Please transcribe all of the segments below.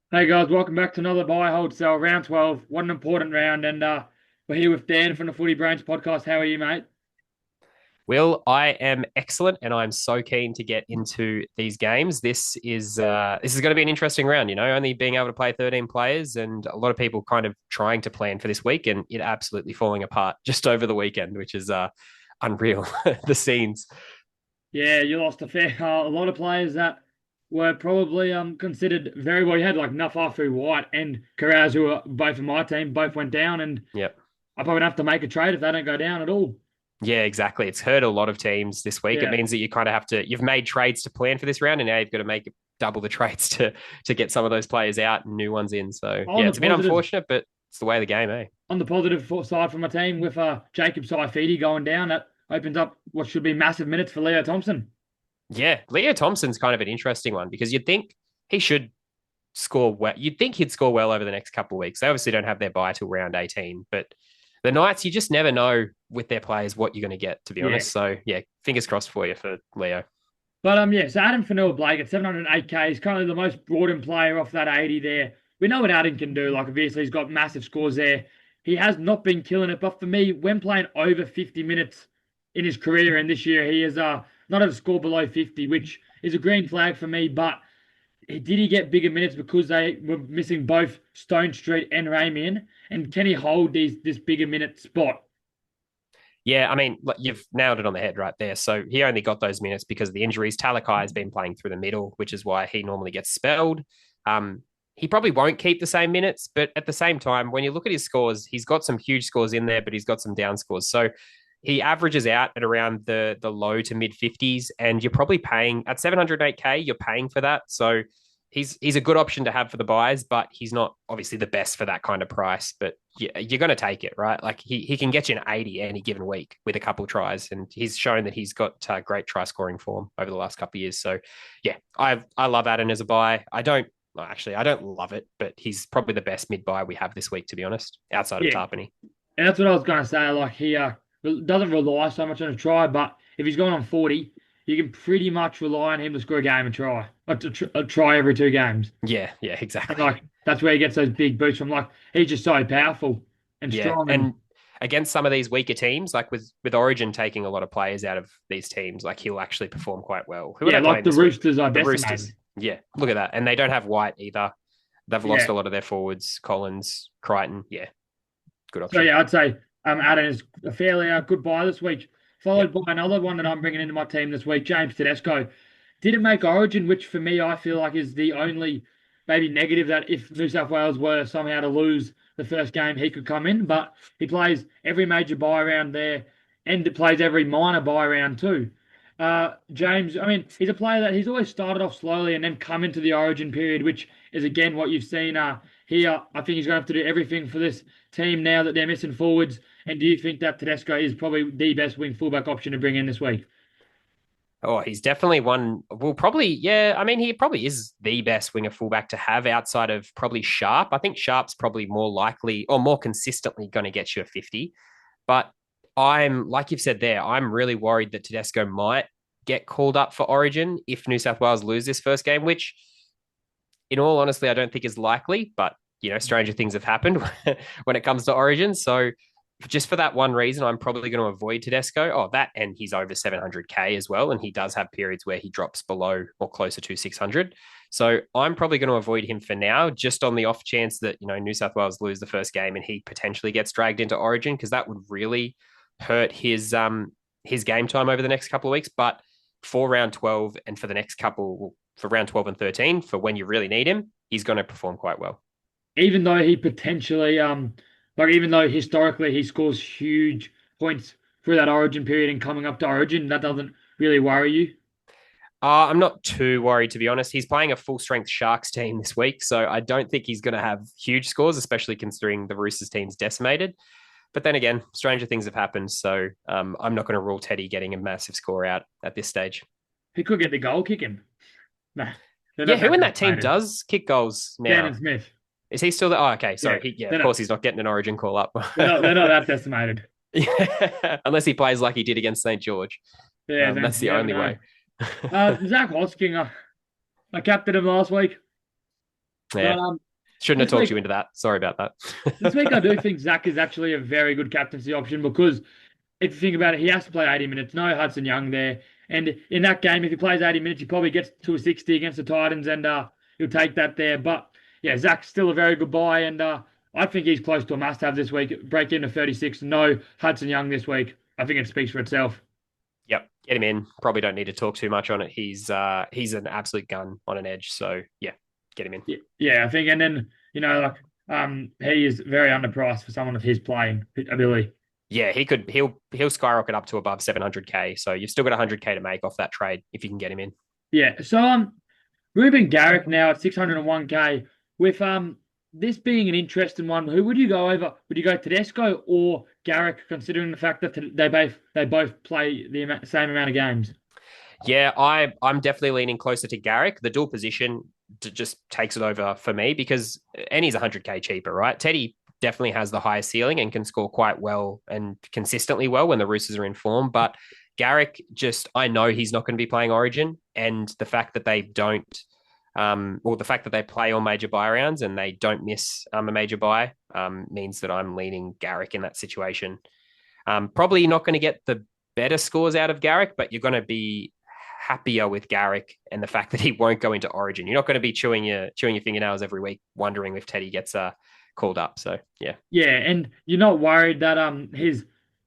Hey guys, welcome back to another buy, hold, sell, round 12. What an important round. And we're here with Dan from the Footy Brains podcast. How are you, mate? Will, I am excellent, and I'm so keen to get into these games. This is going to be an interesting round. Only being able to play 13 players, and a lot of people kind of trying to plan for this week, and it absolutely falling apart just over the weekend, which is unreal. The scenes. Yeah, you lost a lot of players that were probably considered very well. You had like Naufahu Whyte and Carraz, who were both in my team, both went down, and Yep. I probably have to make a trade if they don't go down at all. Yeah, exactly. It's hurt a lot of teams this week. It Yeah, means that you kind of have to. You've made trades to plan for this round, and now you've got to make double the trades to get some of those players out and new ones in. So on yeah, the it's a bit positive, unfortunate, but it's the way of the game, eh? side for my team with Jacob Saifidi going down, that opens up what should be massive minutes for Leo Thompson. Yeah, Leo Thompson's kind of an interesting one because you'd think he should score well. You'd think he'd score well over the next couple of weeks. They obviously don't have their bye till round 18, but the Knights, you just never know with their players what you're going to get, to be Yeah. honest. So yeah, fingers crossed for you for Leo. But yeah, so Adam Fonua-Blake at 708k is currently the most brought in player off that 80 there. We know what Adam can do. Like obviously he's got massive scores there. He has not been killing it, but for me, when playing over 50 minutes in his career and this year, he is not at a score below 50, which is a green flag for me. But did he get bigger minutes because they were missing both Stone Street and Ramian? And can he hold this bigger minute spot? Yeah, I mean, you've nailed it on the head right there. So he only got those minutes because of the injuries. Talakai has been playing through the middle, which is why he normally gets spelled. He probably won't keep the same minutes, but at the same time, when you look at his scores, he's got some huge scores in there, but he's got some down scores. So he averages out at around the low to mid 50s, and you're probably paying at 708k, you're paying for that. So he's a good option to have for the buys, but he's not obviously the best for that kind of price. But yeah, you're going to take it, right? Like he can get you an 80 any given week with a couple of tries, and he's shown that he's got great try scoring form over the last couple of years. So yeah, I love Adden as a buy. I don't. Well, actually, I don't love it, but he's probably the best mid buy we have this week, to be honest, outside of Yeah, Tapine. and that's what I was going to say. Like he doesn't rely so much on a try, but if he's going on 40, you can pretty much rely on him to score a game and try, a try every two games. Yeah, yeah, And exactly. like that's where he gets those big boosts from. Like he's just so powerful and Yeah, strong, and and against some of these weaker teams, like with Origin taking a lot of players out of these teams, like he'll actually perform quite well. Who are yeah, they like playing the this week? Roosters are The decimated. Roosters. Yeah, look at that, and they don't have White either. They've lost Yeah. a lot of their forwards, Collins, Crichton. Yeah, good So option. yeah, I'd say Adam is a fairly good buy this week, followed Yep. by another one that I'm bringing into my team this week, James Tedesco. Didn't make Origin, which for me I feel like is the only maybe negative, that if New South Wales were somehow to lose the first game, he could come in. But he plays every major buy round there, and it plays every minor buy round too. James, I mean, he's a player that he's always started off slowly and then come into the Origin period, which is again what you've seen here. I think he's going to have to do everything for this team now that they're missing forwards. And do you think that Tedesco is probably the best wing fullback option to bring in this week? Oh, he's definitely one. Well, probably, yeah. I mean, he probably is the best winger fullback to have outside of probably Sharp. I think Sharp's probably more likely or more consistently going to get you a 50. But I'm, like you've said there, I'm really worried that Tedesco might get called up for Origin if New South Wales lose this first game, which, in all honesty, I don't think is likely. But, stranger things have happened when it comes to Origin. So just for that one reason, I'm probably going to avoid Tedesco. Oh, that, and he's over 700k as well. And he does have periods where he drops below or closer to 600. So I'm probably going to avoid him for now, just on the off chance that, New South Wales lose the first game and he potentially gets dragged into Origin, because that would really hurt his game time over the next couple of weeks. But for round 12 and for the next couple, for round 12 and 13, for when you really need him, he's going to perform quite well. Even though he potentially like even though historically he scores huge points through that Origin period and coming up to Origin, that doesn't really worry you. I'm not too worried, to be honest. He's playing a full strength Sharks team this week, so I don't think he's going to have huge scores, especially considering the Roosters team's decimated. But then again, stranger things have happened, so I'm not going to rule Teddy getting a massive score out at this stage. He could get the goal kicking. Nah, they're Yeah, not who that in that team decimated. does kick goals Shannon now? Smith. Is he still there? Oh, okay. Yeah, Sorry. Yeah, they're of not. course he's not getting an Origin call up, They're not that decimated. yeah. Unless he plays like he did against St George. Yeah, then That's you the never only know. way. Zach Hosking, I captained him last week. Yeah. But Shouldn't have this talked week, you into that. Sorry about this week I that. do think Zach is actually a very good captaincy option because if you think about it, he has to play 80 minutes. No Hudson Young there. And in that game, if he plays 80 minutes, he probably gets to a 60 against the Titans and he'll take that there. But yeah, Zach's still a very good buy. And I think he's close to a must have this week. Break into 36. No Hudson Young this week. I think it speaks for itself. Yep, get him in. Probably don't need to talk too much on it. He's an absolute gun on an edge. So yeah, get him in. Yeah, I think. And then, he is very underpriced for someone of his playing ability. Yeah, he'll skyrocket up to above 700k. So you've still got 100k to make off that trade if you can get him in. Yeah. So Ruben Garrick now at 601k. With this being an interesting one, who would you go over? Would you go Tedesco or Garrick, considering the fact that they both play the same amount of games? Yeah, I'm definitely leaning closer to Garrick. The dual position just takes it over for me because and he's 100k cheaper, right? Teddy definitely has the highest ceiling and can score quite well and consistently well when the Roosters are in form. But Garrick, just I know he's not going to be playing Origin, and the fact that they don't, or the fact that they play all major buy rounds and they don't miss a major buy, means that I'm leaning Garrick in that situation. Probably not going to get the better scores out of Garrick, but you're going to be happier with Garrick and the fact that he won't go into Origin. You're not going to be chewing your fingernails every week, wondering if Teddy gets called up. So yeah, Yeah, and you're not worried that he's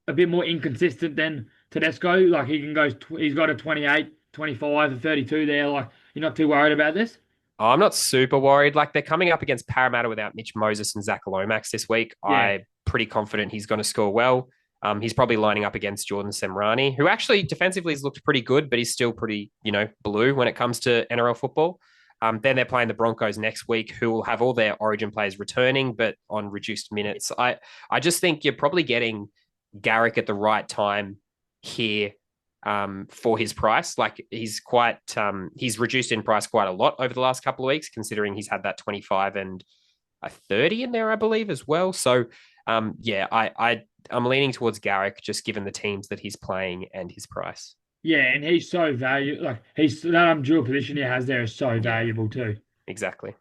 a bit more inconsistent than Tedesco. Like he can go, he's got a 28, 25, and 32 there. Like you're not too worried about this. I'm not super worried. Like they're coming up against Parramatta without Mitch Moses and Zach Lomax this week. Yeah, I'm pretty confident he's going to score well. He's probably lining up against Jordan Semrani, who actually defensively has looked pretty good, but he's still pretty, blue when it comes to NRL football. Then they're playing the Broncos next week, who will have all their Origin players returning, but on reduced minutes. I just think you're probably getting Garrick at the right time here for his price. Like he's reduced in price quite a lot over the last couple of weeks, considering he's had that 25 and a 30 in there, I believe, as well. So yeah, I'm leaning towards Garrick, just given the teams that he's playing and his price. yeah, and he's so valuable. Like he's that dual position he has there is so valuable too. Exactly.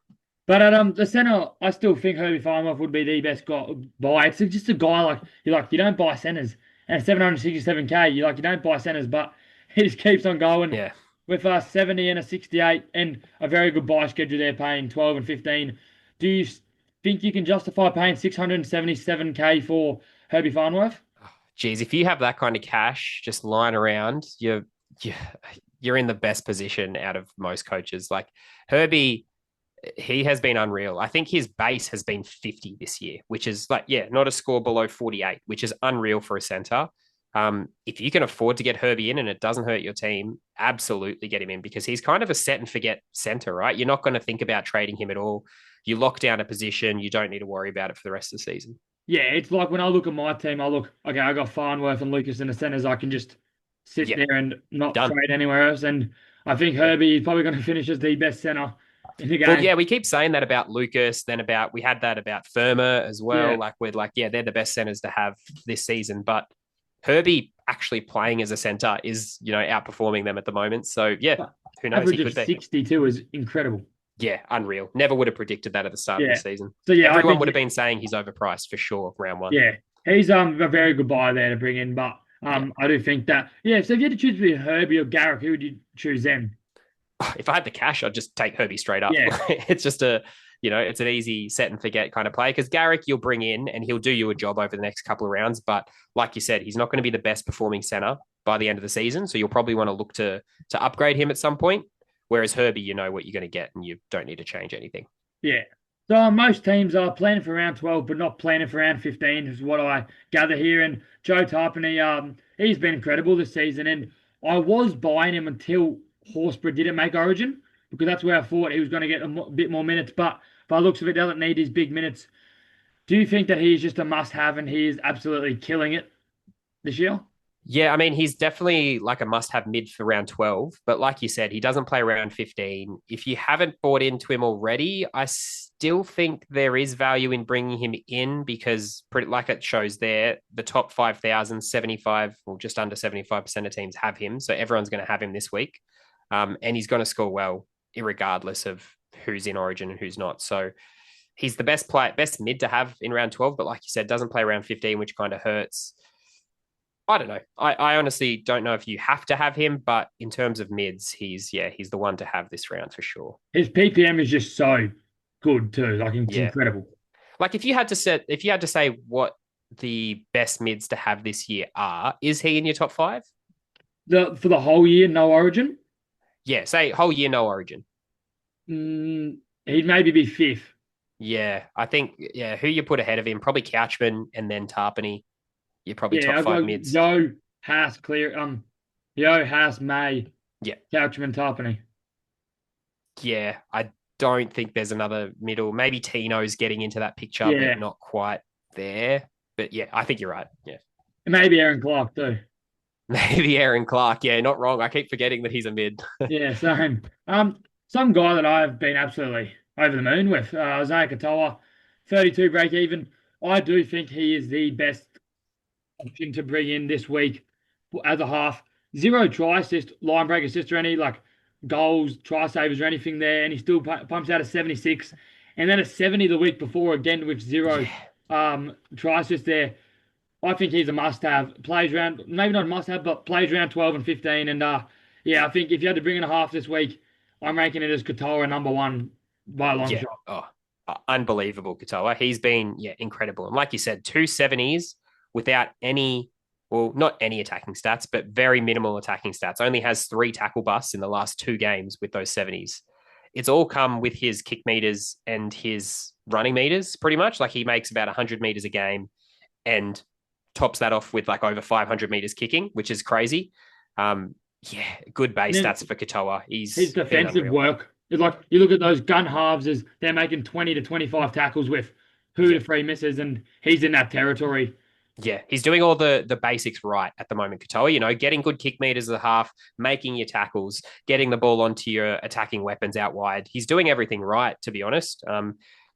But at the centre, I still think Herbie Farnworth would be the best guy buy. It's just a guy you don't buy centres. And 767k, you don't buy centres, but he just keeps on going. Yeah. With a 70 and a 68 and a very good buy schedule there paying 12 and 15. Do you think you can justify paying 677k for Herbie Farnworth? Geez, if you have that kind of cash just lying around, you're in the best position out of most coaches. Like Herbie, he has been unreal. I think his base has been 50 this year, which is not a score below 48, which is unreal for a center. If you can afford to get Herbie in and it doesn't hurt your team, absolutely get him in because he's kind of a set and forget center, right? You're not going to think about trading him at all. You lock down a position, you don't need to worry about it for the rest of the season. Yeah, it's like when I look at my team, okay, I got Farnworth and Lucas in the centers. I can just sit there and not trade anywhere else. And I think Herbie is probably going to finish as the best center in the game. Well, yeah, we keep saying that about Lucas, we had that about Firma as well. Yeah. They're the best centers to have this season. But Herbie actually playing as a center is, outperforming them at the moment. So yeah, who knows? Average of 62 is incredible. Yeah, unreal. Never would have predicted that at the start of the season. So yeah, everyone would have been saying he's overpriced for sure, round one. Yeah, he's a very good buy there to bring in, but I do think that So if you had to choose between Herbie or Garrick, who would you choose then? If I had the cash, I'd just take Herbie straight up. Yeah. It's just it's an easy set and forget kind of play because Garrick you'll bring in and he'll do you a job over the next couple of rounds. But like you said, he's not going to be the best performing center by the end of the season. So you'll probably want to look to upgrade him at some point. Whereas Herbie, you know what you're going to get and you don't need to change anything. Yeah. So most teams are planning for round 12, but not planning for round 15, is what I gather here. And Joe Tapine, he's been incredible this season. And I was buying him until Horsburgh didn't make Origin, because that's where I thought he was going to get a bit more minutes. But by the looks of it, doesn't need his big minutes. Do you think that he's just a must-have and he is absolutely killing it this year? Yeah, I mean, he's definitely like a must-have mid for round 12. But like you said, he doesn't play round 15. If you haven't bought into him already, I still think there is value in bringing him in because, like it shows there, the top 5,000, 75 or just under 75% of teams have him. So everyone's going to have him this week. And he's going to score well, irregardless of who's in Origin and who's not. So he's the best mid to have in round 12, but like you said, doesn't play round 15, which kind of hurts. I don't know. I honestly don't know if you have to have him, but in terms of mids, he's the one to have this round for sure. His PPM is just so good too. Like it's Yeah. incredible. Like if you had to say what the best mids to have this year are, is he in your top five? For the whole year, no Origin. Yeah, say whole year, no Origin. He'd maybe be fifth. Yeah, I think who you put ahead of him, probably Couchman and then Tapine. You're probably Yeah, top I've five got mids. Haas clear. Yo, Haas, May, Yeah. Couchman, Tapine. Yeah, I don't think there's another middle. Maybe Tino's getting into that picture, Yeah. but not quite there. But yeah, I think you're right. Yeah. Maybe Erin Clark too. Maybe Erin Clark. Yeah, not wrong. I keep forgetting that he's a mid. Yeah, same. Some guy that I've been absolutely over the moon with, Isaiya Katoa, 32 break even. I do think he is the best option to bring in this week as a half. Zero try assist, line break assist, or any like goals, try savers, or anything there, and he still pumps out a 76, and then a 70 the week before again with zero try assist there. I think he's a must-have. Plays around, maybe not a must-have, but plays around 12 and 15. And yeah, I think if you had to bring in a half this week, I'm ranking it as Katoa number one by a long shot. Unbelievable, Katoa. He's been incredible. And like you said, 270s without any, well, not any attacking stats, but very minimal attacking stats. Only has 3 tackle busts in the last 2 games with those 70s. It's all come with his kick meters and his running meters, pretty much. Like he makes about 100 meters a game and tops that off with like over 500 meters kicking, which is crazy. Good base stats for Katoa. His defensive work is like you look at those gun halves as they're making 20 to 25 tackles with 2 to 3 misses, and he's in that territory. Yeah, he's doing all the basics right at the moment, Katoa. You know, getting good kick meters at the half, making your tackles, getting the ball onto your attacking weapons out wide. He's doing everything right, to be honest.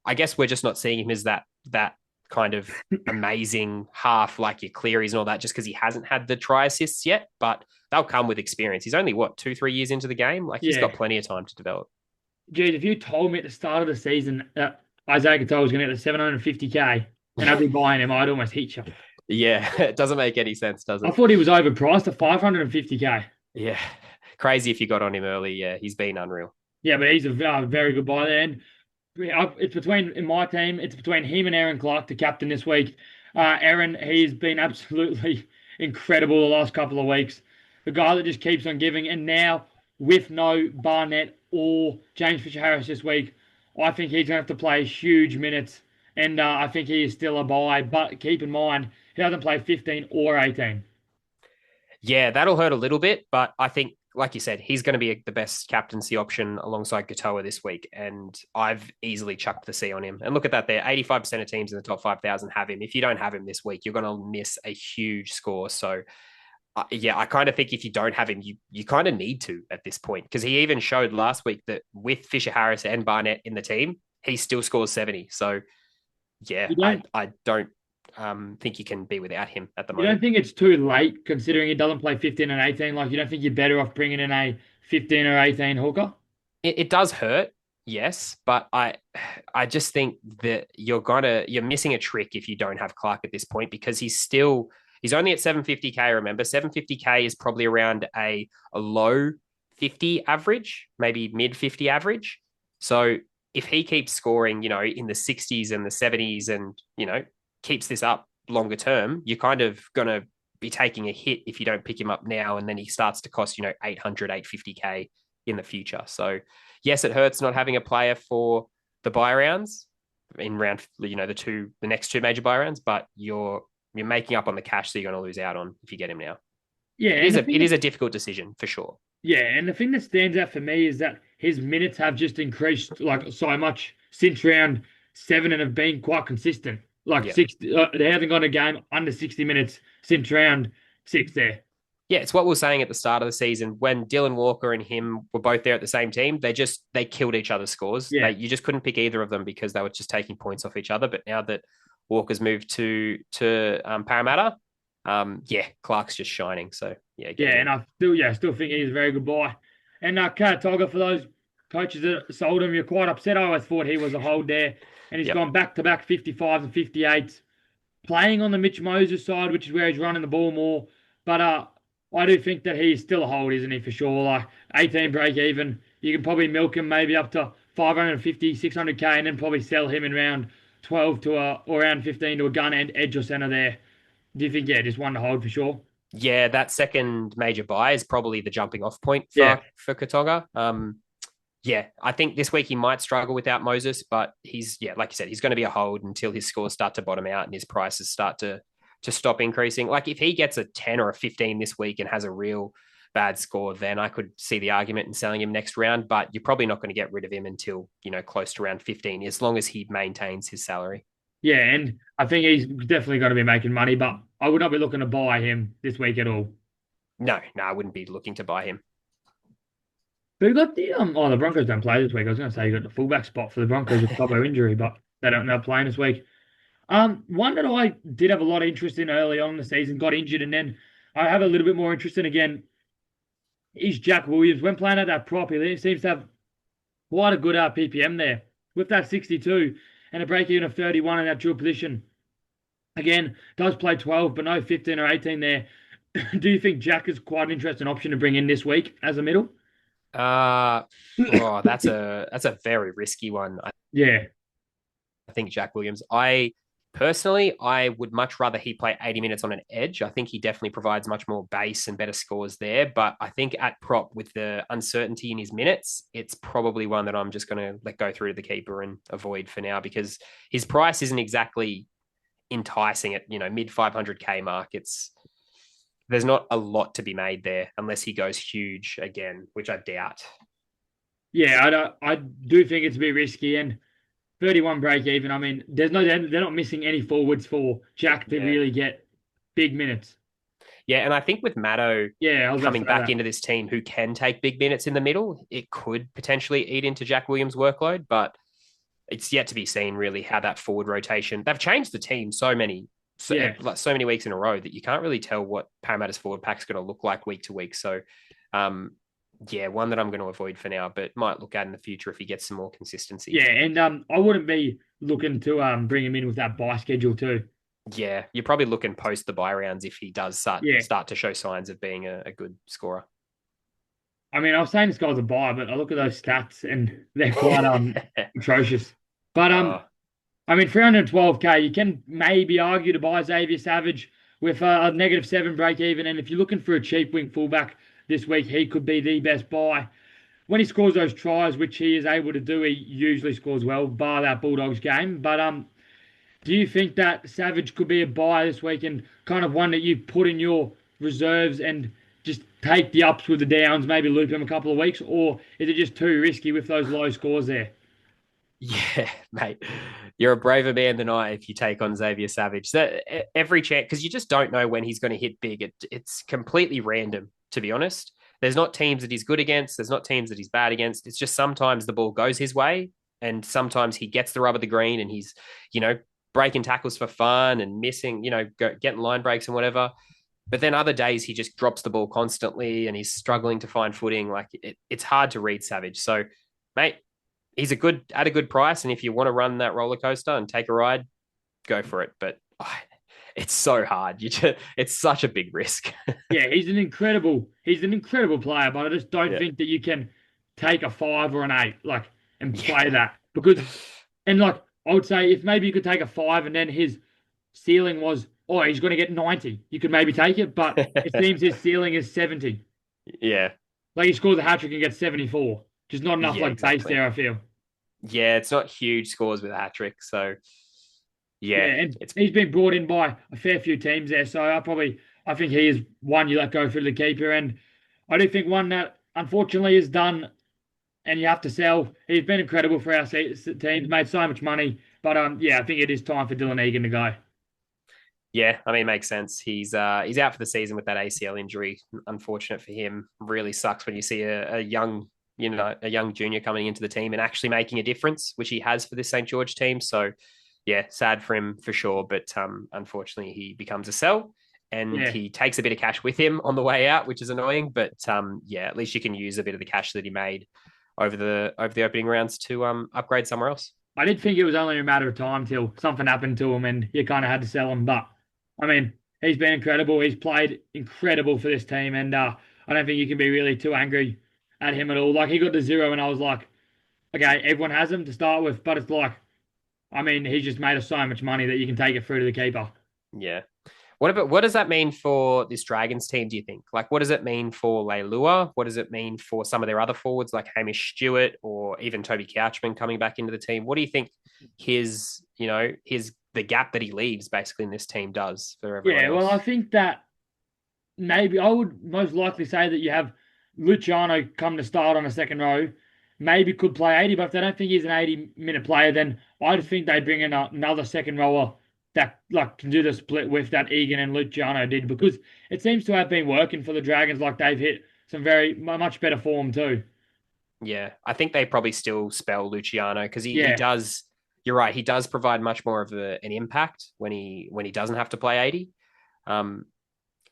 I guess we're just not seeing him as that kind of amazing half like your Clearys and all that, just because he hasn't had the try assists yet, but they'll come with experience. He's only 2-3 years into the game. Like he's got plenty of time to develop. Geez, if you told me at the start of the season that Isaiya Katoa was going to get the 750K and I'd be buying him, I'd almost hit you. Yeah, it doesn't make any sense, does it? I thought he was overpriced at 550K. Yeah, crazy if you got on him early. Yeah, he's been unreal. Yeah, but he's a very good buy there. And it's in my team, it's between him and Erin Clark, the captain this week. Erin, he's been absolutely incredible the last couple of weeks. The guy that just keeps on giving. And now, with no Barnett or James Fisher-Harris this week, I think he's going to have to play huge minutes. And I think he is still a buy. But keep in mind, he doesn't play 15 or 18. Yeah, that'll hurt a little bit. But I think, like you said, he's going to be the best captaincy option alongside Katoa this week. And I've easily chucked the C on him. And look at that there. 85% of teams in the top 5,000 have him. If you don't have him this week, you're going to miss a huge score. So, I kind of think if you don't have him, you kind of need to at this point. Because he even showed last week that with Fisher-Harris and Barnett in the team, he still scores 70. So, yeah, I don't think you can be without him at the moment. You don't think it's too late considering he doesn't play 15 and 18? Like, you don't think you're better off bringing in a 15 or 18 hooker? It does hurt, yes, but I just think that you're missing a trick if you don't have Clark at this point, because he's only at 750K. Remember, 750K is probably around a low 50 average, maybe mid 50 average. So if he keeps scoring, in the 60s and the 70s and, keeps this up longer term, you're kind of going to be taking a hit if you don't pick him up now. And then he starts to cost, 800, 850K in the future. So yes, it hurts not having a player for the buy rounds in round, the next 2 major buy rounds, but you're making up on the cash that you're going to lose out on if you get him now. Yeah. It is a difficult decision for sure. Yeah. And the thing that stands out for me is that his minutes have just increased like so much since round 7 and have been quite consistent. Like 60, there hasn't gone a game under 60 minutes since round 6 there. Yeah, it's what we were saying at the start of the season when Dylan Walker and him were both there at the same team. They killed each other's scores. Yeah. You just couldn't pick either of them because they were just taking points off each other. But now that Walker's moved to Parramatta, Clark's just shining. So and I still think he's a very good buy. And Kautoga, for those coaches that sold him. You're quite upset. I always thought he was a hold there, and he's Yep. gone back to back 55s and 58s, playing on the Mitch Moses side, which is where he's running the ball more. But I do think that he's still a hold, isn't he, for sure? Like 18 break even. You can probably milk him maybe up to 550, 600K, and then probably sell him in round 12 to or around 15 to a gun and edge or center there. Do you think, yeah, just one to hold for sure? Yeah, that second major buy is probably the jumping off point Yeah. for Kautoga. Yeah, I think this week he might struggle without Moses, but like you said, he's going to be a hold until his scores start to bottom out and his prices start to stop increasing. Like if he gets a 10 or a 15 this week and has a real bad score, then I could see the argument in selling him next round, but you're probably not going to get rid of him until, close to round 15, as long as he maintains his salary. Yeah, and I think he's definitely going to be making money, but I would not be looking to buy him this week at all. No, I wouldn't be looking to buy him. But we got the Broncos don't play this week. I was going to say you got the fullback spot for the Broncos with Cobbo injury, but they're playing this week. One that I did have a lot of interest in early on in the season, got injured, and then I have a little bit more interest in again is Jack Williams. When playing at that prop, he seems to have quite a good PPM there with that 62 and a break even of 31 in that dual position. Again, does play 12, but no 15 or 18 there. Do you think Jack is quite an interesting option to bring in this week as a middle? That's a very risky one. Yeah. I think Jack Williams. I would much rather he play 80 minutes on an edge. I think he definitely provides much more base and better scores there. But I think at prop with the uncertainty in his minutes, it's probably one that I'm just going to let go through to the keeper and avoid for now because his price isn't exactly enticing at, mid 500K mark. There's not a lot to be made there unless he goes huge again, which I doubt. Yeah, I do think it's a bit risky and 31 break even. I mean, they're not missing any forwards for Jack to really get big minutes. Yeah, and I think with Maddo coming back that. into this team who can take big minutes in the middle, it could potentially eat into Jack Williams' workload, but it's yet to be seen really how that forward rotation. They've changed the team so many weeks in a row that you can't really tell what Parramatta's forward pack's going to look like week to week. So, one that I'm going to avoid for now, but might look at in the future if he gets some more consistency. Yeah, and I wouldn't be looking to bring him in with that buy schedule too. Yeah, you're probably looking post the buy rounds if he does start to show signs of being a good scorer. I mean, I was saying this guy's a buy, but I look at those stats and they're quite atrocious. But I mean, 312K, you can maybe argue to buy Xavier Savage with a -7 break even, and if you're looking for a cheap wing fullback this week, he could be the best buy. When he scores those tries, which he is able to do, he usually scores well, bar that Bulldogs game. But do you think that Savage could be a buy this week and kind of one that you put in your reserves and just take the ups with the downs, maybe loop him a couple of weeks, or is it just too risky with those low scores there? Yeah, mate. You're a braver man than I if you take on Xavier Savage. Every chance, because you just don't know when he's going to hit big. It's completely random, to be honest. There's not teams that he's good against. There's not teams that he's bad against. It's just sometimes the ball goes his way and sometimes he gets the rub of the green and he's, breaking tackles for fun and missing, getting line breaks and whatever. But then other days he just drops the ball constantly and he's struggling to find footing. Like it's hard to read Savage. So, mate, he's at a good price. And if you want to run that roller coaster and take a ride, go for it. But it's so hard. It's such a big risk. Yeah, he's an incredible player, but I just don't think that you can take a 5 or an 8, and play that. Because I would say if maybe you could take a 5 and then his ceiling was, he's going to get 90, you could maybe take it, but it seems his ceiling is 70. Yeah. Like he scores a hat-trick and gets 74. Just not enough base there, I feel. Yeah, it's not huge scores with a hat-trick, so and he's been brought in by a fair few teams there, so I think he is one you let go through the keeper, and I do think one that unfortunately is done and you have to sell. He's been incredible for our teams, made so much money, but I think it is time for Dylan Egan to go. Yeah, I mean, it makes sense. He's out for the season with that ACL injury. Unfortunate for him. Really sucks when you see a young junior coming into the team and actually making a difference, which he has for this St. George team. So, yeah, sad for him for sure. But unfortunately, he becomes a sell and he takes a bit of cash with him on the way out, which is annoying. But at least you can use a bit of the cash that he made over the opening rounds to upgrade somewhere else. I did think it was only a matter of time till something happened to him and you kind of had to sell him. But I mean, he's been incredible. He's played incredible for this team, and I don't think you can be really too angry at him at all. Like he got to zero, and I was like, okay, everyone has him to start with, but it's like, I mean, he's just made us so much money that you can take it through to the keeper. Yeah. What does that mean for this Dragons team, do you think? Like, what does it mean for Leilua? What does it mean for some of their other forwards like Hamish Stewart or even Toby Couchman coming back into the team? What do you think the gap that he leaves basically in this team does for everyone Yeah, else? well, I think that maybe I would most likely say that you have Luciano come to start on a second row. Maybe could play 80, but if they don't think he's an 80-minute player, then I'd think they'd bring in another second rower that like can do the split with that Egan and Luciano did, because it seems to have been working for the Dragons. Like they've hit some very much better form too. Yeah, I think they probably still spell Luciano because he Yeah, does. You're right. He does provide much more of an impact when he doesn't have to play 80. Um,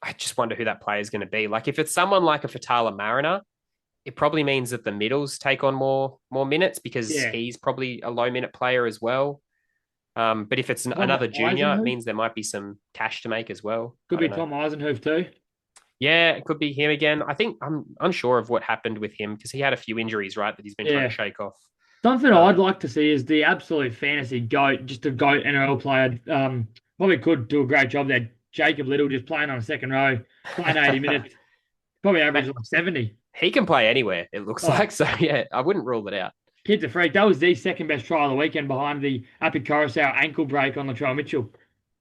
I just wonder who that player is going to be. Like if it's someone like a Fatala Mariner, it probably means that the middles take on more minutes because yeah. he's probably a low minute player as well. But if it's Tom another junior, it Eisenhuth means there might be some cash to make as well. could I be don't know. Tom Eisenhuth too. Yeah, it could be him again. I think I'm unsure of what happened with him because he had a few injuries, right, that he's been trying to Yeah. shake off. Something I'd Um, like to see is the absolute fantasy goat, just a goat NRL player. Probably could do a great job there. Jacob Little just playing on a second row, playing 80 minutes, probably average like 70. he can play anywhere, it looks Oh, like. So, yeah, I wouldn't rule it out. kid's a freak. That was the second best try of the weekend behind the Api Coruscant ankle break on the Latrell Mitchell.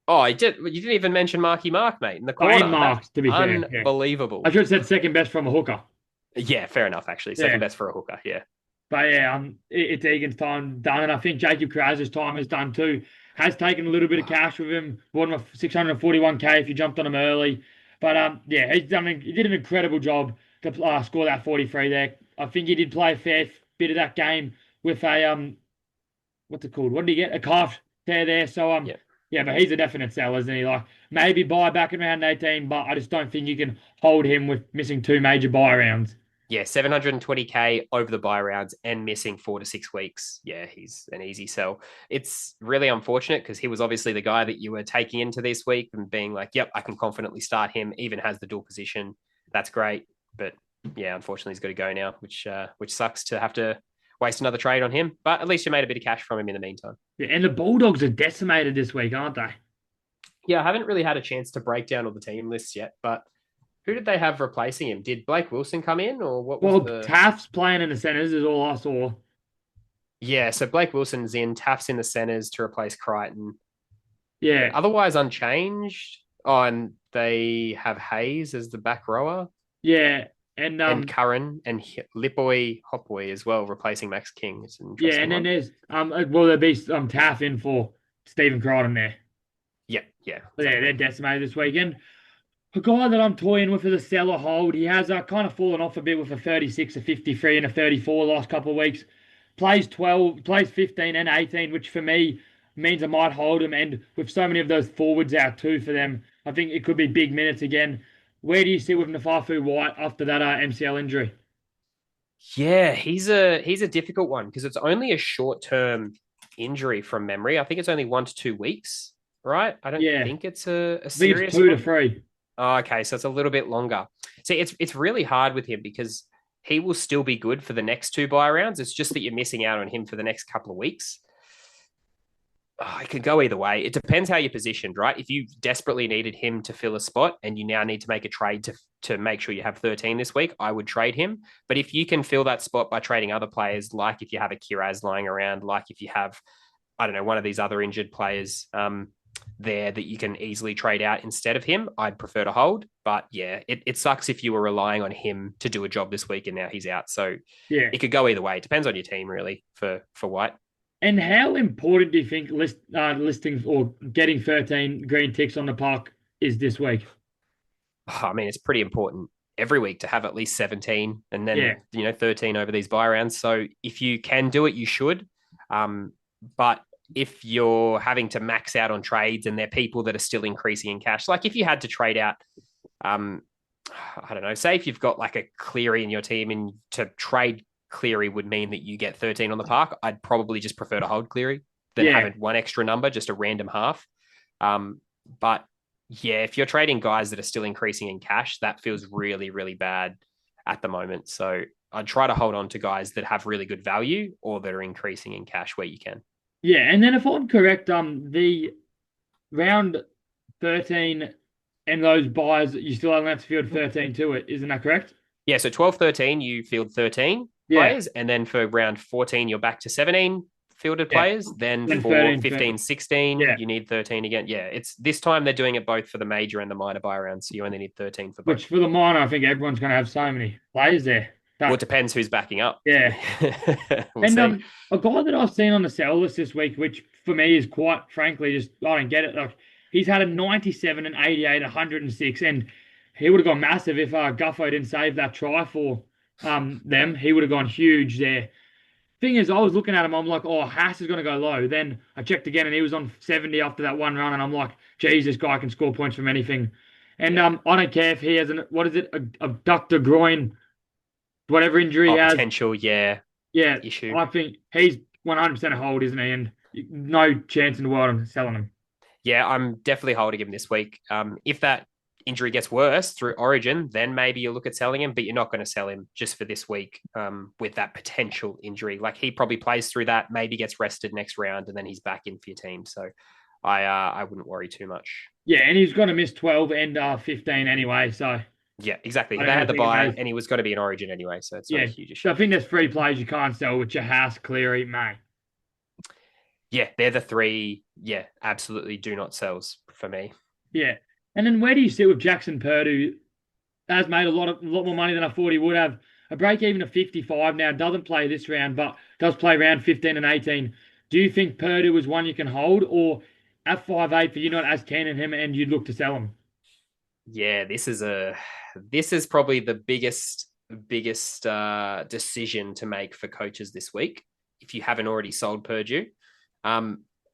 Oh, you didn't even mention Marky Mark, mate, in the Oh, and corner. That's marks, to be fair. Yeah. I unbelievable. should have said second best from a hooker. Yeah, fair enough, actually. Second Yeah. best for a hooker. Yeah. But yeah, it's Egan's time done, and I think Jacob Kraz's time is done too. Has taken a little bit of cash with him, bought him a 641K if you jumped on him early. But yeah, he did an incredible job to score that 43 there. I think he did play a fair bit of that game with a what's it called? What did he get? A calf tear there. So Yeah. yeah, but he's a definite sell, isn't he? Like maybe buy back in round 18, but I just don't think you can hold him with missing two major buy rounds. Yeah, 720K over the buy rounds and missing 4 to 6 weeks. Yeah, he's an easy sell. It's really unfortunate because he was obviously the guy that you were taking into this week and being like, yep, I can confidently start him, even has the dual position. That's great. But yeah, unfortunately, he's got to go now, which sucks to have to waste another trade on him. But at least you made a bit of cash from him in the meantime. Yeah, and the Bulldogs are decimated this week, aren't they? Yeah, I haven't really had a chance to break down all the team lists yet, but who did they have replacing him? Did Blake Wilson come in, or what was Well, the? Taft's playing in the centres is all I saw. Yeah, so Blake Wilson's in, Taft's in the centres to replace Crichton. Yeah, Otherwise unchanged. Oh, and they have Hayes as the back rower, yeah, and and Curran and Lipboy Hopboy as well, replacing Max King. It's an yeah, interesting and then one. there's well there'll be Taft in for Stephen Crichton there. Yeah, yeah, But yeah, they're exactly. decimated this weekend. A guy that I'm toying with is a seller hold. He has kind of fallen off a bit with a 36, a 53, and a 34 last couple of weeks. Plays 12, plays 15 and 18, which for me means I might hold him. And with so many of those forwards out too for them, I think it could be big minutes again. Where do you sit with Naufahu Whyte after that MCL injury? Yeah, he's a difficult one because it's only a short term injury from memory. I think it's only 1 to 2 weeks, right? I don't Yeah, think it's a I think it's serious two to one. three. Oh, okay, so it's a little bit longer. See, it's really hard with him because he will still be good for the next two buy rounds. It's just that you're missing out on him for the next couple of weeks. Oh, it could go either way. It depends how you're positioned, right? If you desperately needed him to fill a spot and you now need to make a trade to make sure you have 13 this week, I would trade him. But if you can fill that spot by trading other players, like if you have a Kiraz lying around, like if you have, I don't know, one of these other injured players there that you can easily trade out instead of him, I'd prefer to hold. But yeah, it sucks if you were relying on him to do a job this week and now he's out. So Yeah. it could go either way. It depends on your team, really, for White. And how important do you think listing or getting 13 green ticks on the park is this week? I mean, it's pretty important every week to have at least 17 and Yeah. then, 13 over these buy rounds. So if you can do it, you should. But if you're having to max out on trades and they're people that are still increasing in cash, like if you had to trade out, I don't know, say if you've got like a Cleary in your team and to trade Cleary would mean that you get 13 on the park, I'd probably just prefer to hold Cleary than Yeah. having one extra number, just a random half. But yeah, if you're trading guys that are still increasing in cash, that feels really, really bad at the moment. So I'd try to hold on to guys that have really good value or that are increasing in cash where you can. Yeah, and then if I'm correct, the round 13 and those buys, you still only have to field 13 to it. Isn't that correct? Yeah, so 12, 13, you field 13 Yeah, players. And then for round 14, you're back to 17 fielded yeah. players. Then Then for 13, 15, 16, yeah. you need 13 again. Yeah, it's this time they're doing it both for the major and the minor buy rounds. So you only need 13 for both. Which for the minor, I think everyone's going to have so many players there. Well, it But depends who's backing up. yeah, We'll and see. a guy that I've seen on the sell list this week, which for me is quite frankly just I don't get it. Like he's had a 97 and 88, 106, and he would have gone massive if Guffo didn't save that try for them. He would have gone huge there. Thing is, I was looking at him, I'm like, oh, Haas is going to go low. Then I checked again, and he was on 70 after that one run, and I'm like, geez, this guy can score points from anything. And Yeah. I don't care if he has what is it, a abductor groin, whatever injury he has. Potential, yeah, Yeah, issue. I think he's 100% a hold, isn't he? And no chance in the world of selling him. Yeah, I'm definitely holding him this week. If that injury gets worse through Origin, then maybe you look at selling him, but you're not going to sell him just for this week with that potential injury. Like he probably plays through that, maybe gets rested next round, and then he's back in for your team. So I wouldn't worry too much. Yeah, and he's going to miss 12 and 15 anyway. So Yeah, exactly. I They don't had the think it buy, matters. and he was going to be in Origin anyway, so it's not a Yeah, huge issue. so I think there's three players you can't sell, which are Haas, Cleary, May. Yeah, they're the three. Yeah, absolutely do not sells for me. Yeah, and then where do you sit with Jackson Purdue? Has made a lot more money than I thought he would have. A break even of 55 now, doesn't play this round, but does play round 15 and 18. Do you think Purdue is one you can hold, or at 5'8" for you not as keen on him and you'd look to sell him? Yeah, this is probably the biggest decision to make for coaches this week. If you haven't already sold Purdue,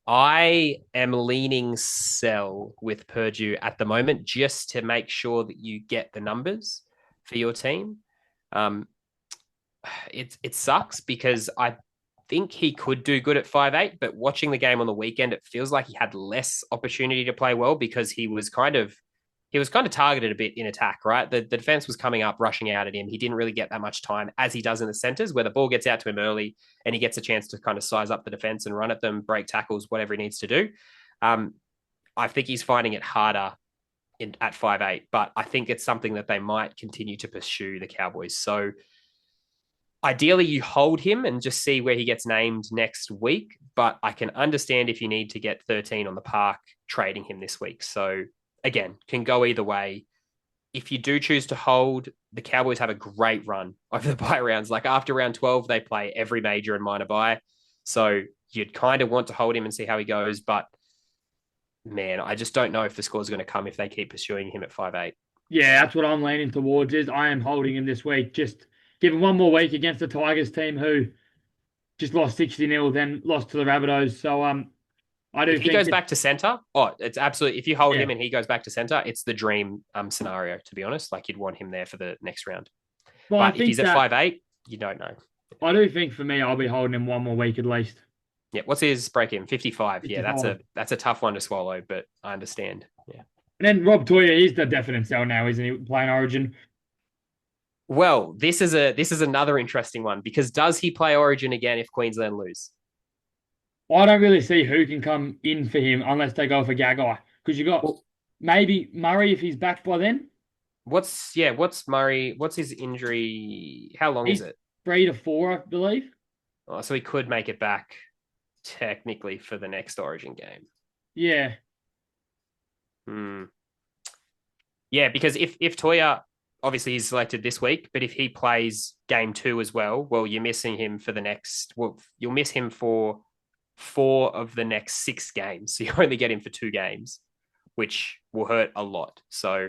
I am leaning sell with Purdue at the moment just to make sure that you get the numbers for your team. It sucks because I think he could do good at 5'8", but watching the game on the weekend, it feels like he had less opportunity to play well because he was kind of targeted a bit in attack, right? The defense was coming up, rushing out at him. He didn't really get that much time as he does in the centers where the ball gets out to him early and he gets a chance to kind of size up the defense and run at them, break tackles, whatever he needs to do. I think he's finding it harder at 5'8", but I think it's something that they might continue to pursue, the Cowboys. So ideally you hold him and just see where he gets named next week, but I can understand if you need to get 13 on the park, trading him this week. So again, can go either way. If you do choose to hold, the Cowboys have a great run over the bye rounds. Like after round 12, they play every major and minor bye. So you'd kind of want to hold him and see how he goes. But man, I just don't know if the score's going to come if they keep pursuing him at 5'8". Yeah, that's what I'm leaning towards. Is I am holding him this week. Just give him one more week against the Tigers team who just lost 60-0, then lost to the Rabbitohs. So I do If he think goes back to center, it's absolutely. If you hold yeah. him and he goes back to center, it's the dream scenario. To be honest, like you'd want him there for the next round. Well, But if he's at 5'8", you don't know. I do think for me, I'll be holding him one more week at least. Yeah, what's his break in? 55. 55. Yeah, that's a tough one to swallow, but I understand. Yeah. And then Rob Toia is the definite sell now, isn't he? Playing Origin. Well, this is another interesting one because does he play Origin again if Queensland lose? I don't really see who can come in for him unless they go for Gagai. Because you got maybe Murray if he's back by then. What's Murray? What's his injury? How long is it? 3 to 4, I believe. Oh, so he could make it back technically for the next Origin game. Yeah. Yeah, because if Toia, obviously he's selected this week, but if he plays game 2 as well, you're missing him for the next. Well, you'll miss him for 4 of the next 6 games. So you only get him for 2 games, which will hurt a lot. So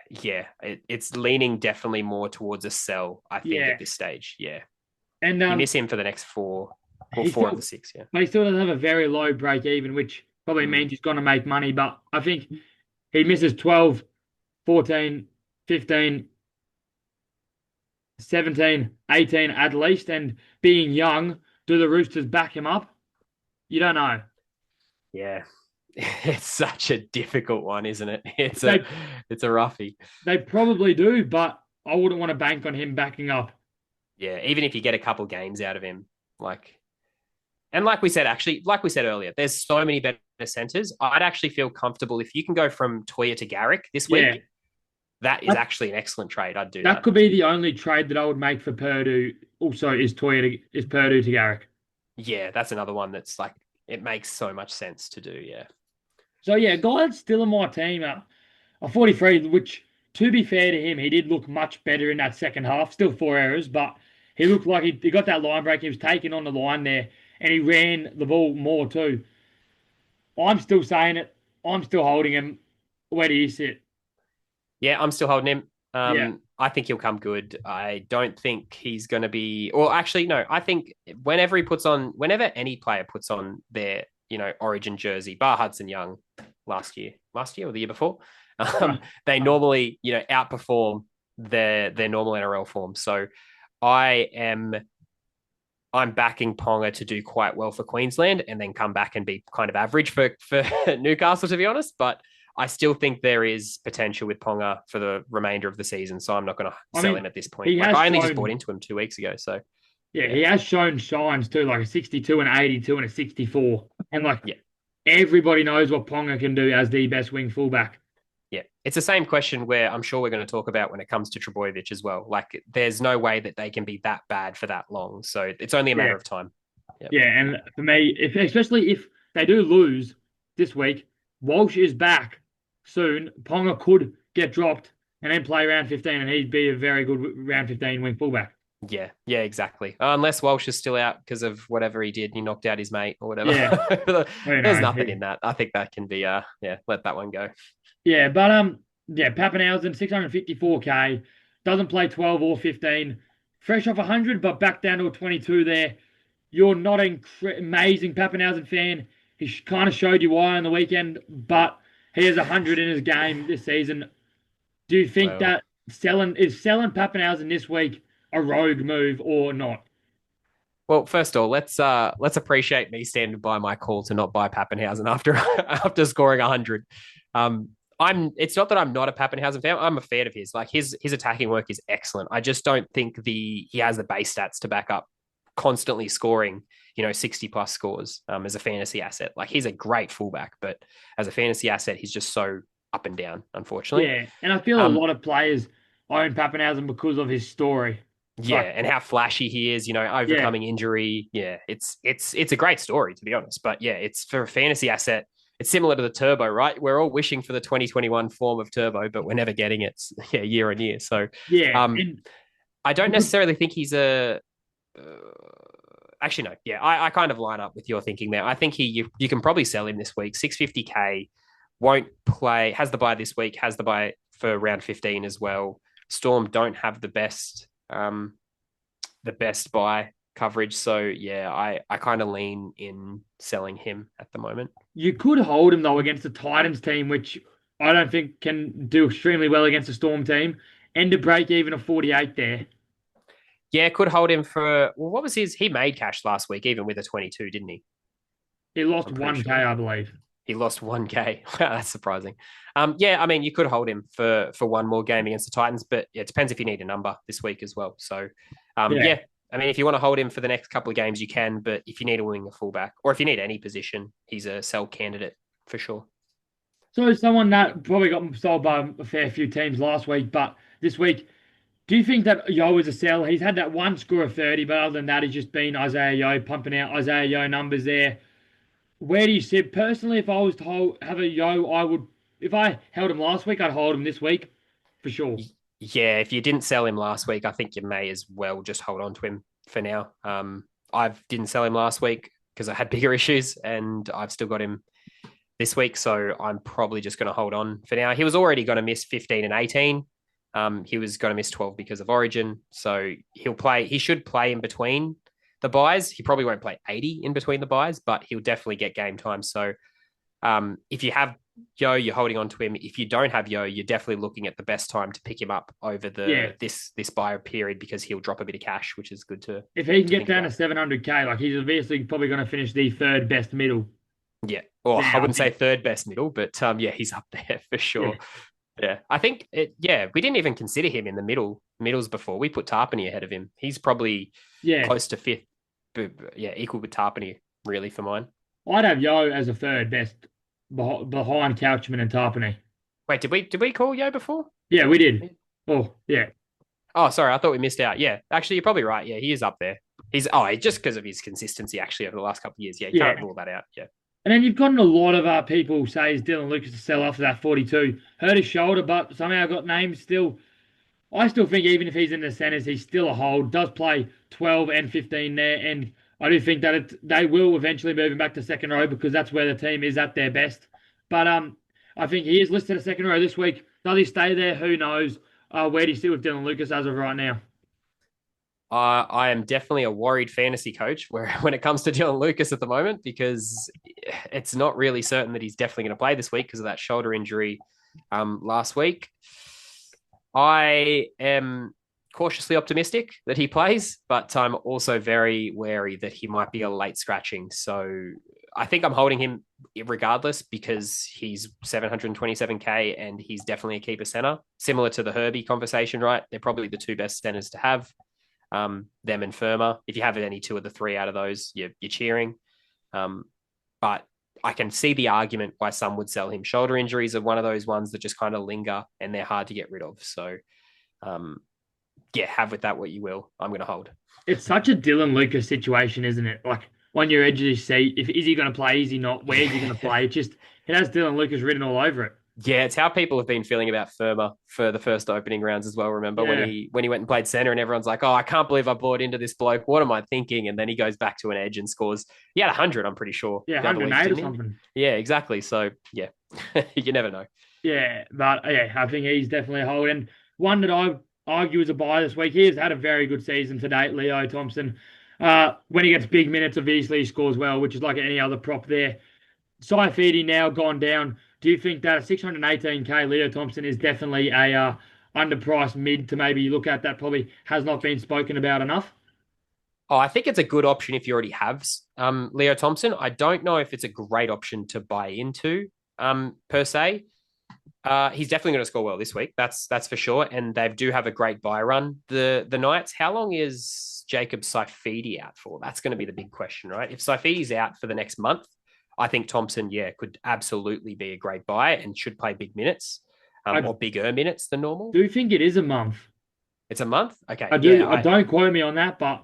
yeah, it's leaning definitely more towards a sell, I think, at this stage. Yeah. And you miss him for the next 4 or 4 of the 6, yeah. But he still doesn't have a very low break even, which probably means he's going to make money. But I think he misses 12, 14, 15, 17, 18 at least, and being young, do the Roosters back him up? You don't know. Yeah. It's such a difficult one, isn't it? They It's a roughie. they probably do, but I wouldn't want to bank on him backing up. Yeah, even if you get a couple games out of him, like and like we said, actually, like we said earlier, there's so many better centers. I'd actually feel comfortable if you can go from Toia to Garrick this Yeah, week. That is that, actually an excellent trade. I'd do that that. could be the only trade that I would make for Purdue. Also, is Purdue to Garrick. Yeah, that's another one that's like it makes so much sense to do. Yeah. So yeah, guy that's still in my team, a 43, which to be fair to him, he did look much better in that second half. Still 4 errors, but he looked like he got that line break. He was taking on the line there, and he ran the ball more too. I'm still saying it. I'm still holding him. Where do you sit? Yeah, I'm still holding him. Yeah, I think he'll come good. I don't think he's going to be. Well, actually, no. I think whenever any player puts on their, Origin jersey, bar Hudson Young last year or the year before, right. they normally, outperform their normal NRL form. So I am. I'm backing Ponga to do quite well for Queensland and then come back and be kind of average for Newcastle, to be honest. But I still think there is potential with Ponga for the remainder of the season. So I'm not going to I sell mean, him at this point. he Like has I only just bought shown. into him 2 weeks ago. So Yeah, yeah, he has shown shines too, like a 62 and 82 and a 64. And like yeah, everybody knows what Ponga can do as the best wing fullback. yeah. It's the same question where I'm sure we're going to talk about when it comes to Trbojevic as well. Like there's no way that they can be that bad for that long. So it's only a Yeah, matter of time. Yep. yeah. And for me, especially if they do lose this week, Walsh is back soon. Ponga could get dropped and then play round 15, and he'd be a very good round 15 wing fullback. Yeah, yeah, exactly. Unless Walsh is still out because of whatever he did, he knocked out his mate or Yeah, whatever. who There's knows? nothing in that. I think that can be, yeah, let that one go. Yeah, but yeah, Papenhuyzen 654k, doesn't play 12 or 15, fresh off 100, but back down to a 22 there. You're not an amazing Papenhuyzen fan. He kind of showed you why on the weekend, but he has 100 in his game this season. Do you think Well, that selling Papenhuyzen this week a rogue move or not? well, first of all, let's appreciate me standing by my call to not buy Pappenhausen after after scoring 100. Um, It's not that I'm not a Pappenhausen fan. I'm a fan of his. Like his attacking work is excellent. I just don't think he has the base stats to back up constantly scoring, 60 plus scores as a fantasy asset. Like he's a great fullback, but as a fantasy asset, he's just so up and down, unfortunately. Yeah, and I feel a Um, lot of players own Papenhuyzen because of his story. yeah, Like, and how flashy he is, yeah, overcoming injury. Yeah, it's a great story to be honest. But yeah, it's for a fantasy asset. It's similar to the Turbo, right? We're all wishing for the 2021 form of Turbo, but we're never getting it. Yeah, year on year. So, yeah, um, and I don't because necessarily think he's a. Uh, actually, no. Yeah, I kind of line up with your thinking there. I think you can probably sell him this week. 650k, won't play. Has the buy this week. Has the buy for round 15 as well. Storm don't have the best buy coverage. So yeah, I kind of lean in selling him at the moment. you could hold him though against the Titans team, which I don't think can do extremely well against the Storm team, and to break even a 48 there. Yeah, could hold him for well, what was his? He made cash last week, even with a 22, didn't he? He lost I'm pretty 1k, sure I believe. he lost 1K. Wow, that's surprising. Yeah, I mean, you could hold him for one more game against the Titans, but yeah, it depends if you need a number this week as well. So, Yeah. yeah, I mean, if you want to hold him for the next couple of games, you can. But if you need a wing, a fullback, or if you need any position, he's a sell candidate for sure. So someone that probably got sold by a fair few teams last week, but this week, do you think that Yeo is a sell? He's had that one score of 30, but other than that, he's just been Isaiah Yeo pumping out Isaiah Yeo numbers there. Where do you sit? Personally, if I was to have a Yeo, I would. If I held him last week, I'd hold him this week for sure. Yeah, if you didn't sell him last week, I think you may as well just hold on to him for now. I didn't sell him last week because I had bigger issues, and I've still got him this week, so I'm probably just going to hold on for now. He was already going to miss 15 and 18. He was going to miss 12 because of Origin, so he'll play. He should play in between the buys. He probably won't play 80 in between the buys, but he'll definitely get game time. So if you have Yeo, you're holding on to him. If you don't have Yeo, you're definitely looking at the best time to pick him up over Yeah, this buy period because he'll drop a bit of cash, which is good if he can to get think down to about. 700k, like he's obviously probably going to finish the third best middle. Yeah. Or I Yeah, I wouldn't say think. third best middle, but yeah, he's up there for Yeah, sure. Yeah. I think we didn't even consider him in the middles before. We put Tapine ahead of him. He's probably yeah. close to fifth. But yeah, equal with Tapine, really, for mine. I'd have Yo as a third best behind Couchman and Tapine. Wait, did we call Yeo before? Yeah, we did. Oh, yeah. Oh, sorry, I thought we missed out. Yeah, actually, you're probably right. Yeah, he is up there. Just because of his consistency actually over the last couple of years. Yeah, you Yeah. can't rule that out. Yeah. And then you've gotten a lot of people say is Dylan Lucas to sell after that 42. Hurt his shoulder, but somehow got named still. I still think even if he's in the centres, he's still a hold. Does play 12 and 15 there, and I do think that they will eventually move him back to second row because that's where the team is at their best. But I think he is listed a second row this week. Does he stay there? Who knows? Where do you sit with Dylan Lucas as of right now? I am definitely a worried fantasy coach where when it comes to Dylan Lucas at the moment because it's not really certain that he's definitely going to play this week because of that shoulder injury last week. I am cautiously optimistic that he plays, but I'm also very wary that he might be a late scratching. So I think I'm holding him regardless because he's 727k and he's definitely a keeper center, similar to the Herbie conversation, right? They're probably the two best centers to have, them and Firma. If you have any two of the three out of those, you're cheering. But I can see the argument why some would sell him. Shoulder injuries are one of those ones that just kind of linger and they're hard to get rid of. So, have with that what you will. I'm going to hold. It's such a Dylan Lucas situation, isn't it? Like on your edge of your seat, if is he going to play? Is he not? Where is he going to play? It has Dylan Lucas written all over it. Yeah, it's how people have been feeling about Firma for the first opening rounds as well. Remember when Yeah, he went and played center and everyone's like, "Oh, I can't believe I bought into this bloke. What am I thinking?" And then he goes back to an edge and scores. He had 100, I'm pretty sure, yeah, the other week, 108 or didn't something. he? Yeah, exactly. So yeah, you never know. Yeah, but yeah, I think he's definitely a hold. And one that I argue is a buy this week. He has had a very good season to date, Leo Thompson. When he gets big minutes, obviously he scores well, which is like any other prop there. Saifidi now gone down. Do you think that a 618k Leo Thompson is definitely a underpriced mid to maybe look at that probably has not been spoken about enough? Oh, I think it's a good option if you already have Leo Thompson. I don't know if it's a great option to buy into per se. He's definitely going to score well this week. That's for sure. And they do have a great buy run. The Knights. How long is Jacob Saifidi out for? That's going to be the big question, right? If Saifidi's out for the next month, I think Thompson, could absolutely be a great buy and should play big minutes, I or bigger minutes than normal. do think it is a month. It's a month. Okay, I do. I don't quote me on that, but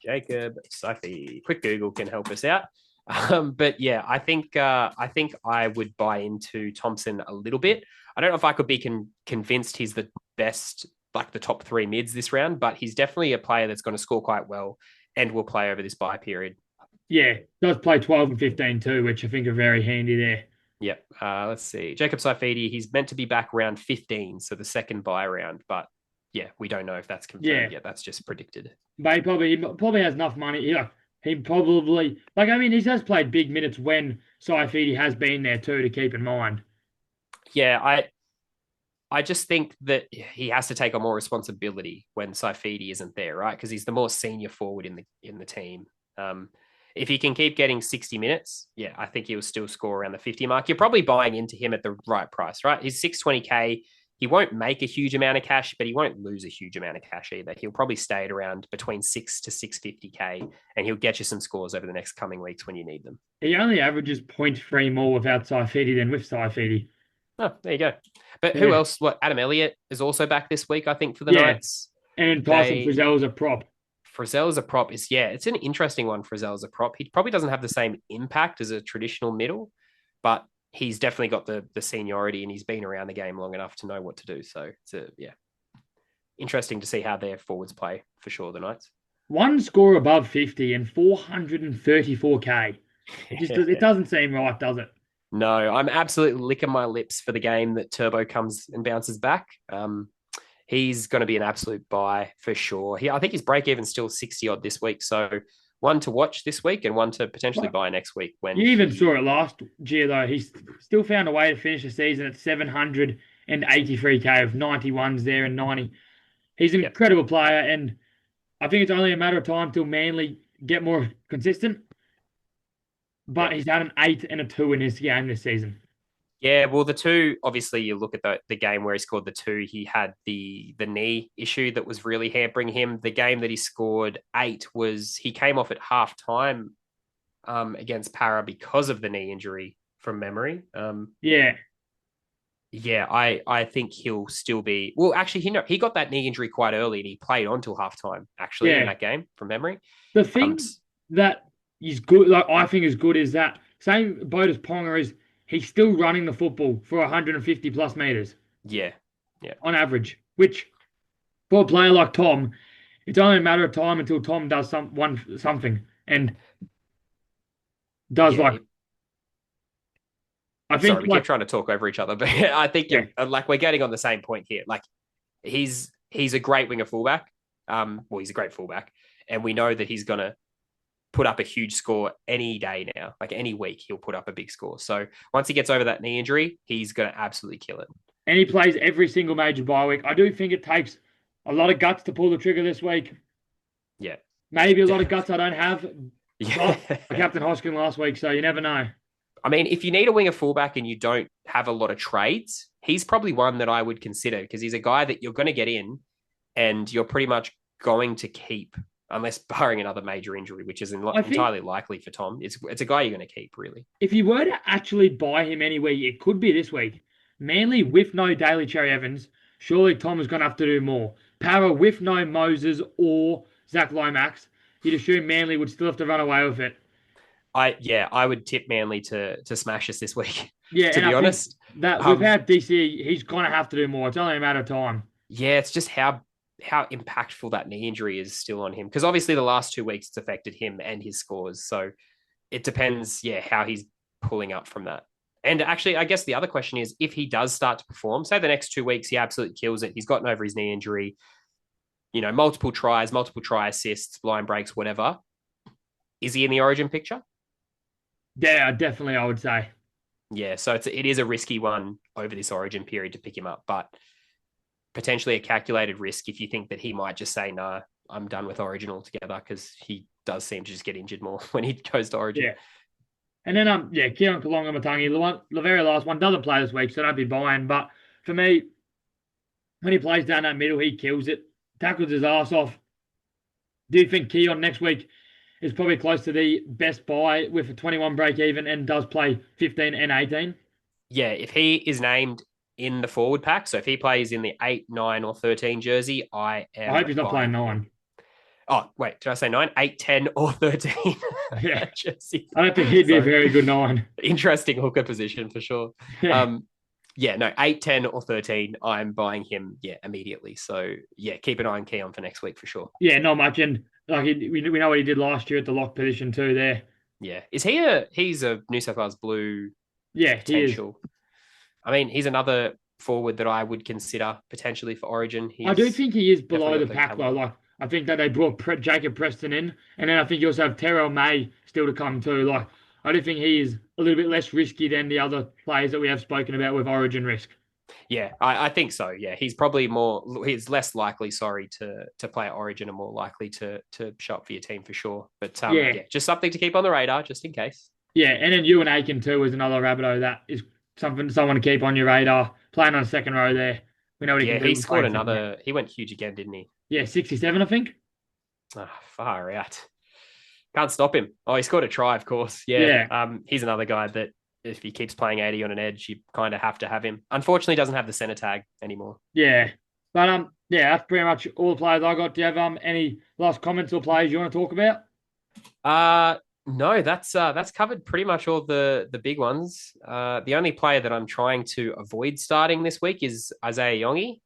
Jacob Safi. Quick Google can help us out. But yeah, I think I would buy into Thompson a little bit. I don't know if I could be convinced he's the best, like the top three mids this round, but he's definitely a player that's going to score quite well and will play over this buy period. yeah, does play 12 and 15 too, which I think are very handy there. Yep. Let's see. Jacob Saifidi, he's meant to be back round 15, so the second buy round, but yeah, we don't know if that's confirmed yet. That's just predicted. But he probably has enough money. He probably he has played big minutes when Saifidi has been there too to keep in mind. Yeah, I just think that he has to take on more responsibility when Saifidi isn't there, right? Because he's the more senior forward in the team. If he can keep getting 60 minutes, I think he'll still score around the 50 mark. You're probably buying into him at the right price, right? He's 620k. He won't make a huge amount of cash, but he won't lose a huge amount of cash either. He'll probably stay at around between 6 to 650k, and he'll get you some scores over the next coming weeks when you need them. He only averages 0.3 more without Saifidi than with Saifidi. Oh, there you go. But who else? Adam Elliott is also back this week, I think, for the Knights. And Tyson Frizzell is a prop. Frizzell as a prop it's an interesting one. Frizzell as a prop. He probably doesn't have the same impact as a traditional middle, but he's definitely got the seniority and he's been around the game long enough to know what to do. So it's interesting to see how their forwards play for sure, the Knights. One score above 50 and 434k. It doesn't seem right, does it? No, I'm absolutely licking my lips for the game that Turbo comes and bounces back. He's going to be an absolute buy for sure. I think his break even still 60 odd this week. So one to watch this week and one to potentially Well, buy next week when you even he. saw it last year, though. He's still found a way to finish the season at 783K of 91s there and 90. He's an Yep. incredible player, and I think it's only a matter of time till Manly get more consistent. But Yep. he's had an 8 and a 2 in his game this season. Yeah, well, the two obviously you look at the game where he scored the two, he had the knee issue that was really hampering him. The game that he scored 8 was he came off at half time against Para because of the knee injury from memory. Yeah, Yeah, I think he'll still be well. Actually, he got that knee injury quite early and he played on till halftime. Actually, in yeah. that game from memory. The Um, thing that is good, like I think is good, is that same boat as Ponga is he's still running the football for 150 plus meters yeah, yeah, on average, which for a player like Tom, it's only a matter of time until Tom does something and does yeah. like I Sorry, think we keep like trying to talk over each other, but I think yeah, you're like we're getting on the same point here. Like he's a great winger fullback. Well, he's a great fullback, and we know that he's gonna put up a huge score any day now. Like any week, he'll put up a big score. So once he gets over that knee injury, he's gonna absolutely kill it. and he plays every single major bye week. I do think it takes a lot of guts to pull the trigger this week. Yeah, Maybe a lot of guts I don't have, yeah. but I captain Hosking last week, so you never know. I mean, if you need a winger fullback and you don't have a lot of trades, he's probably one that I would consider because he's a guy that you're going to get in and you're pretty much going to keep, unless barring another major injury, which is I think entirely likely for Tom. It's a guy you're going to keep, really. if you were to actually buy him anywhere, it could be this week. Manly with no Daly Cherry Evans, surely Tom is going to have to do more. Para with no Moses or Zach Lomax, you'd assume Manly would still have to run away with it. I would tip Manly to smash us this week. Yeah, To and I be think honest, that without DC, he's going to have to do more. It's only a matter of time. yeah, it's just how impactful that knee injury is still on him because obviously the last 2 weeks it's affected him and his scores. So it depends, yeah, how he's pulling up from that. And actually, I guess the other question is if he does start to perform, say the next 2 weeks, he absolutely kills it. He's gotten over his knee injury, multiple tries, multiple try assists, line breaks, whatever. Is he in the origin picture? Yeah, definitely, I would say. Yeah, so it is a risky one over this origin period to pick him up, but potentially a calculated risk if you think that he might just say, no, I'm done with origin altogether because he does seem to just get injured more when he goes to origin. Yeah. And then Keion Koloamatangi, the very last one, doesn't play this week, so don't be buying. But for me, when he plays down that middle, he kills it, tackles his ass off. Do you think Keion next week is probably close to the best buy with a 21 break even and does play 15 and 18? Yeah, if he is named in the forward pack, so if he plays in the 8, 9, or 13 jersey, I I hope he's not playing buying 9. him. Oh, wait, did I say 9? 8, 10, or 13? Yeah. Jersey. I don't think he'd be a very good 9. Interesting hooker position for sure. Yeah. Yeah, no, 8, 10, or 13, I'm buying him, immediately. So, yeah, keep an eye on Keon for next week for sure. Yeah, not much. And like we know what he did last year at the lock position too there. Yeah. He's a New South Wales Blue Yeah, he is. potential. I mean, he's another forward that I would consider potentially for Origin. I do think he is below definitely the got the pack though. caliber. Like I think that they brought Jacob Preston in, and then I think you also have Terrell May still to come too. Like I do think he is a little bit less risky than the other players that we have spoken about with Origin risk. Yeah, I think so. Yeah, he's less likely, to play at Origin and more likely to show up for your team for sure. But Yeah, just something to keep on the radar just in case. yeah, and then you and Aiken too is another Rabbitoh that is someone to keep on your radar. Playing on the second row there, we know what he Yeah, can do. he scored another. He went huge again, didn't he? Yeah, 67, I think. Oh, far out. Can't stop him. Oh, he scored a try, of course. Yeah. He's another guy that if he keeps playing 80 on an edge, you kind of have to have him. Unfortunately, doesn't have the center tag anymore. Yeah, but yeah, that's pretty much all the players I got. Do you have any last comments or players you want to talk about? No, that's covered pretty much all the big ones. The only player that I'm trying to avoid starting this week is Isaiah Yongi,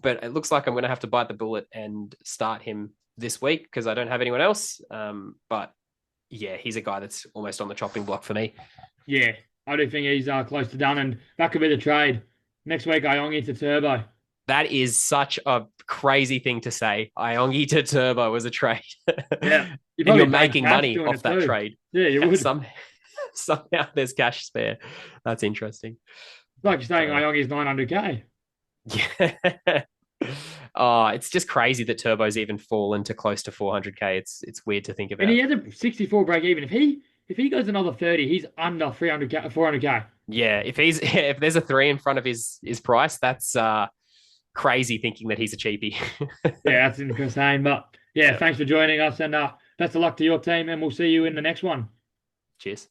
but it looks like I'm going to have to bite the bullet and start him this week because I don't have anyone else. But yeah, he's a guy that's almost on the chopping block for me. Yeah, I do think he's close to done, and that could be the trade. Next week, Iongi to Turbo. That is such a crazy thing to say. Iongi to Turbo was a trade. Yeah. You And probably you're bank making cash money doing off it that too. trade. Yeah, you would. Somehow there's cash spare. That's interesting. It's like you're saying So, Iongi's 900K. yeah. Oh, it's just crazy that Turbo's even fallen to close to 400K. It's weird to think And he about. has a 64 break even. If he goes another 30, he's under 300K, 400K. Yeah, if there's a 3 in front of his price, that's crazy thinking that he's a cheapie. Yeah, that's insane. But yeah, Yeah. thanks for joining us and best of luck to your team, and we'll see you in the next one. Cheers.